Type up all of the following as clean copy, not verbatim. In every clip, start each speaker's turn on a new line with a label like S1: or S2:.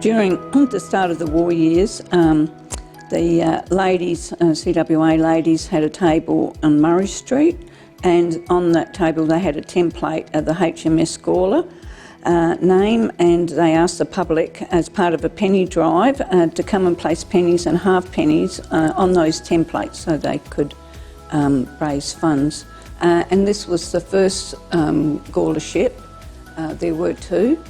S1: During the start of the war years, the ladies, CWA ladies, had a table on Murray Street, and on that table they had a template of the HMS Gawler name, and they asked the public, as part of a penny drive, to come and place pennies and half pennies on those templates so they could raise funds. And this was the first Gawler ship. There were two.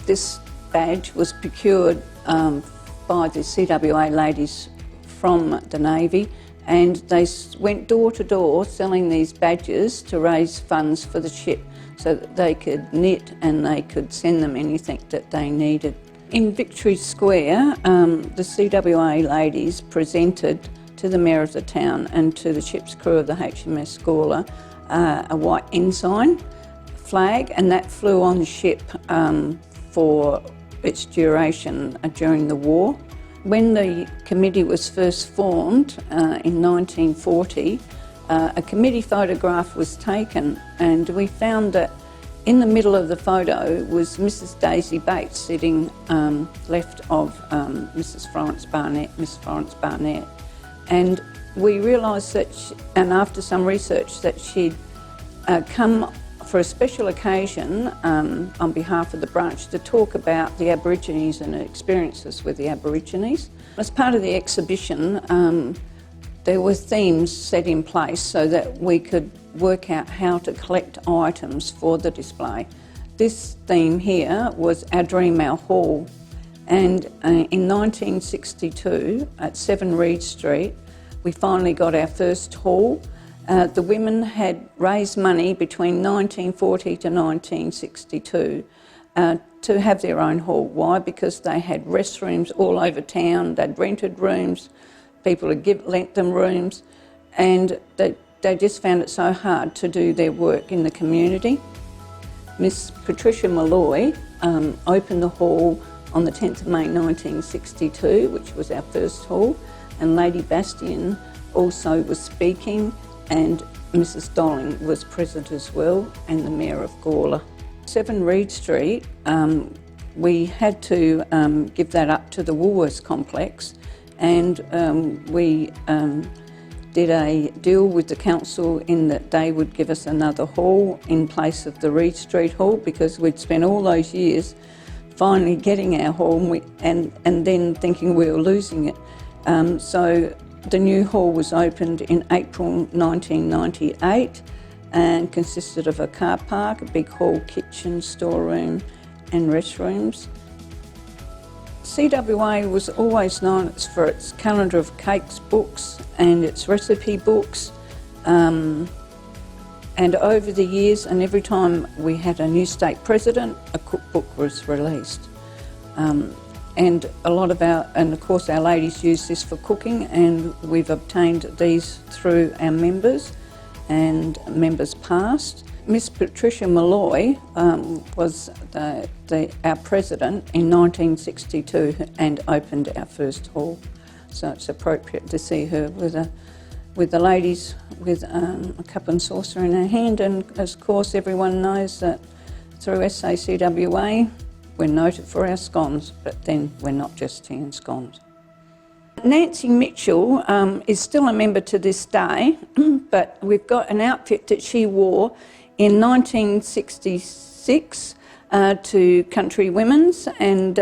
S1: This badge was procured by the CWA ladies from the Navy, and they went door to door selling these badges to raise funds for the ship so that they could knit and they could send them anything that they needed. In Victory Square, the CWA ladies presented to the Mayor of the town and to the ship's crew of the HMS Gawler a white ensign flag, and that flew on the ship for its duration during the war. When the committee was first formed in 1940, a committee photograph was taken, and we found that in the middle of the photo was Mrs. Daisy Bates sitting left of Miss Florence Barnett. And we realised that, and after some research, that she'd come for a special occasion on behalf of the branch to talk about the Aborigines and her experiences with the Aborigines. As part of the exhibition, there were themes set in place so that we could work out how to collect items for the display. This theme here was Our Dream, Our Hall, and in 1962 at 7 Reed Street we finally got our first hall. The women had raised money between 1940 to 1962 to have their own hall. Why? Because they had restrooms all over town, they'd rented rooms, people had lent them rooms, and they just found it so hard to do their work in the community. Miss Patricia Malloy opened the hall on the 10th of May 1962, which was our first hall, and Lady Bastian also was speaking, and Mrs. Dolling was present as well, and the Mayor of Gawler. 7 Reed Street, we had to give that up to the Woolworths complex, and we did a deal with the council in that they would give us another hall in place of the Reed Street Hall, because we'd spent all those years finally getting our hall and then thinking we were losing it. So the new hall was opened in April 1998 and consisted of a car park, a big hall, kitchen, storeroom and restrooms. CWA was always known for its calendar of cakes books and its recipe books, and over the years, and every time we had a new state president, a cookbook was released. And a lot of and of course our ladies use this for cooking, and we've obtained these through our members and members past. Miss Patricia Malloy was our president in 1962 and opened our first hall. So it's appropriate to see her with the ladies with a cup and saucer in her hand, and of course everyone knows that through SACWA we're noted for our scones, but then we're not just tea and scones. Nancy Mitchell is still a member to this day, but we've got an outfit that she wore in 1966 to Country Women's, and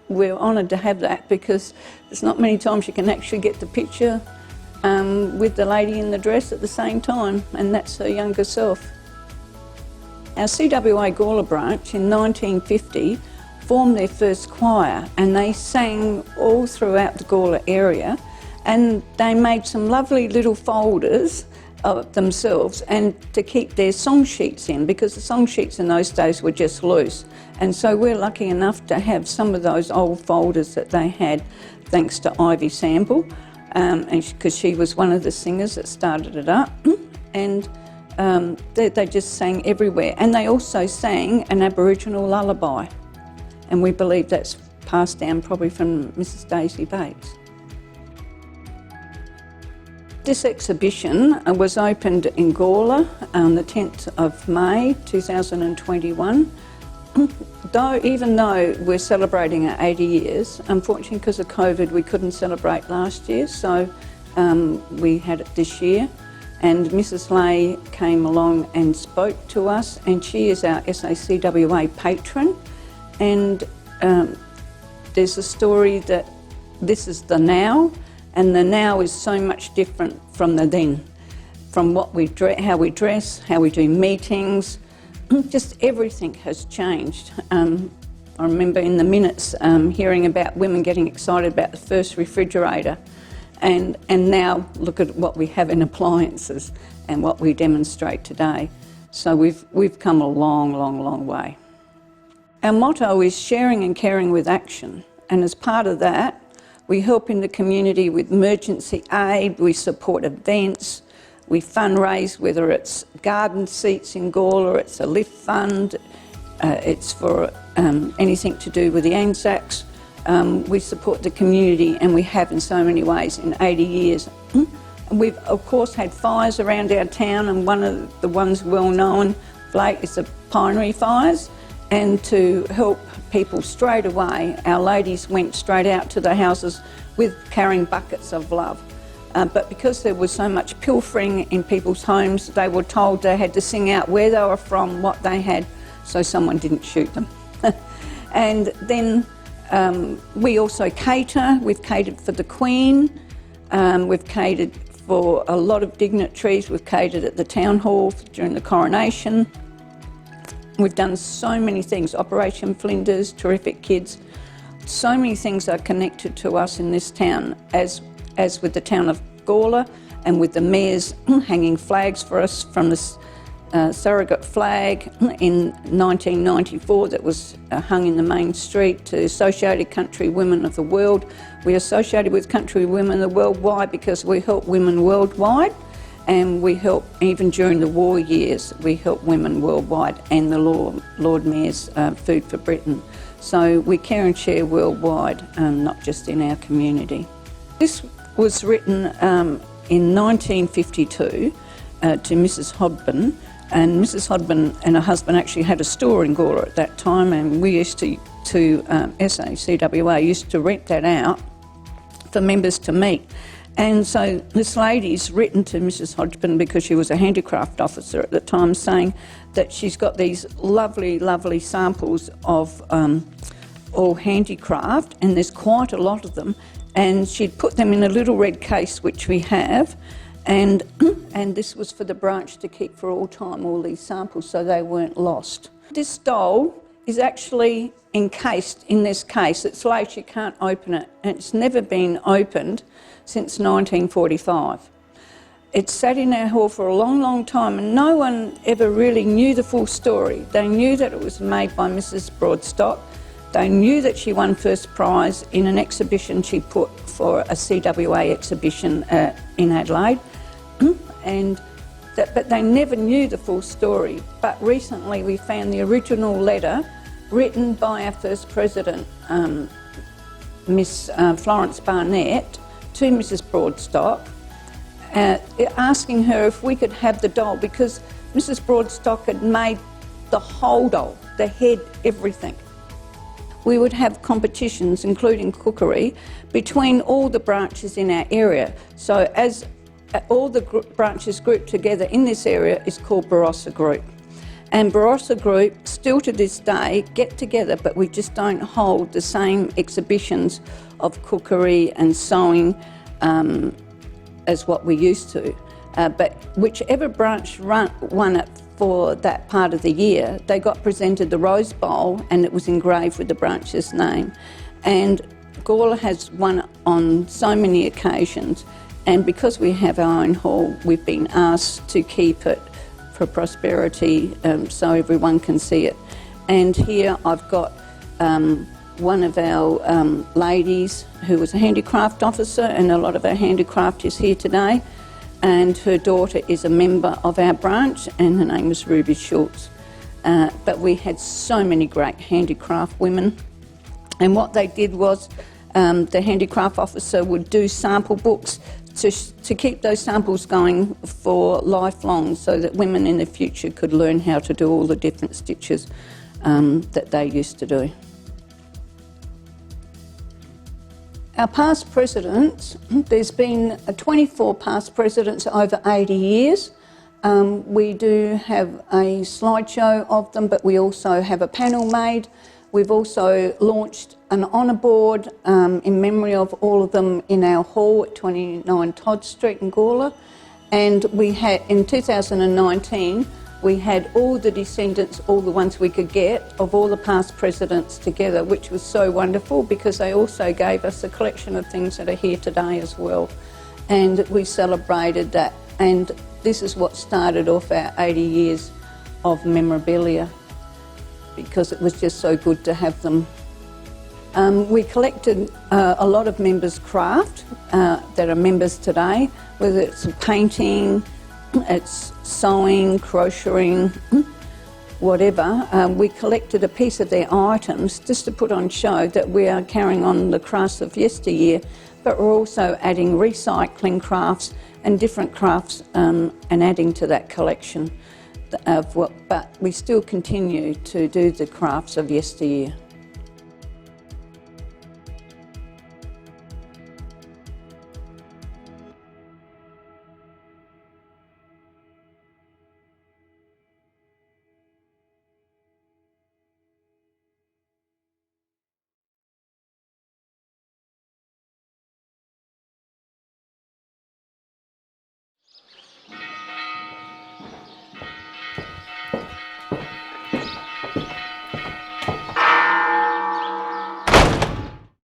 S1: we're honoured to have that because there's not many times you can actually get the picture with the lady in the dress at the same time, and that's her younger self. Our CWA Gawler branch in 1950 formed their first choir, and they sang all throughout the Gawler area, and they made some lovely little folders of themselves and to keep their song sheets in, because the song sheets in those days were just loose. And so we're lucky enough to have some of those old folders that they had, thanks to Ivy Sample, because she was one of the singers that started it up. And They just sang everywhere, and they also sang an Aboriginal lullaby, and we believe that's passed down probably from Mrs. Daisy Bates. This exhibition was opened in Gawler on the 10th of May 2021. Even though we're celebrating our 80 years, unfortunately because of COVID we couldn't celebrate last year, so we had it this year. And Mrs. Lay came along and spoke to us, and she is our SACWA patron. And there's a story that this is the now, and the now is so much different from the then, from what how we dress, how we do meetings. Just everything has changed. I remember in the minutes hearing about women getting excited about the first refrigerator, and now look at what we have in appliances and what we demonstrate today. So we've come a long, long, long way. Our motto is sharing and caring with action, and as part of that, we help in the community with emergency aid, we support events, we fundraise, whether it's garden seats in Gawler, it's a lift fund, it's for anything to do with the Anzacs. We support the community, and we have in so many ways in 80 years. We've of course had fires around our town, and one of the ones well known is the pinery fires. And to help people straight away, our ladies went straight out to the houses with carrying buckets of love. But because there was so much pilfering in people's homes, they were told they had to sing out where they were from, what they had, so someone didn't shoot them. And then we also cater. We've catered for the Queen, we've catered for a lot of dignitaries, we've catered at the Town Hall during the coronation. We've done so many things, Operation Flinders, Terrific Kids. So many things are connected to us in this town, as with the town of Gawler, and with the mayors hanging flags for us from the surrogate flag in 1994 that was hung in the main street to Associated Country Women of the World. We're associated with Country Women of the World. Why? Because we help women worldwide, and we help, even during the war years, we help women worldwide, and the Lord Mayor's Food for Britain. So we care and share worldwide, not just in our community. This was written in 1952 to Mrs. Hodbin, and Mrs. Hodbin and her husband actually had a store in Gawler at that time, and we used to SACWA used to rent that out for members to meet. And so this lady's written to Mrs. Hodgkin, because she was a handicraft officer at the time, saying that she's got these lovely, lovely samples of all handicraft, and there's quite a lot of them, and she'd put them in a little red case, which we have, and this was for the branch to keep for all time, all these samples, so they weren't lost. This doll is actually encased in this case. It's lace, you can't open it, and it's never been opened since 1945. It sat in our hall for a long, long time, and no one ever really knew the full story. They knew that it was made by Mrs. Broadstock. They knew that she won first prize in an exhibition she put for a CWA exhibition in Adelaide, but they never knew the full story. But recently we found the original letter written by our first president, Miss Florence Barnett, to Mrs. Broadstock, asking her if we could have the doll, because Mrs. Broadstock had made the whole doll, the head, everything. We would have competitions, including cookery, between all the branches in our area. So as all the branches grouped together in this area is called Barossa Group. And Barossa Group, still to this day, get together, but we just don't hold the same exhibitions of cookery and sewing as what we used to. But whichever branch won it for that part of the year, they got presented the Rose Bowl, and it was engraved with the branch's name. And Gawler has won on so many occasions, and because we have our own hall, we've been asked to keep it for prosperity, so everyone can see it. And here I've got one of our ladies who was a handicraft officer, and a lot of our handicraft is here today. and her daughter is a member of our branch, and her name is Ruby Schultz. But we had so many great handicraft women, and what they did was the handicraft officer would do sample books to keep those samples going for lifelong, so that women in the future could learn how to do all the different stitches that they used to do. Our past presidents, there's been 24 past presidents over 80 years. We do have a slideshow of them, but we also have a panel made. We've also launched an honour board in memory of all of them in our hall at 29 Todd Street in Gawler. And we had, in 2019, we had all the descendants, all the ones we could get, of all the past presidents together, which was so wonderful because they also gave us a collection of things that are here today as well. And we celebrated that. And this is what started off our 80 years of memorabilia, because it was just so good to have them. We collected a lot of members' craft that are members today, whether it's painting, it's sewing, crocheting, whatever. We collected a piece of their items just to put on show that we are carrying on the crafts of yesteryear, but we're also adding recycling crafts and different crafts and adding to that collection. But we still continue to do the crafts of yesteryear.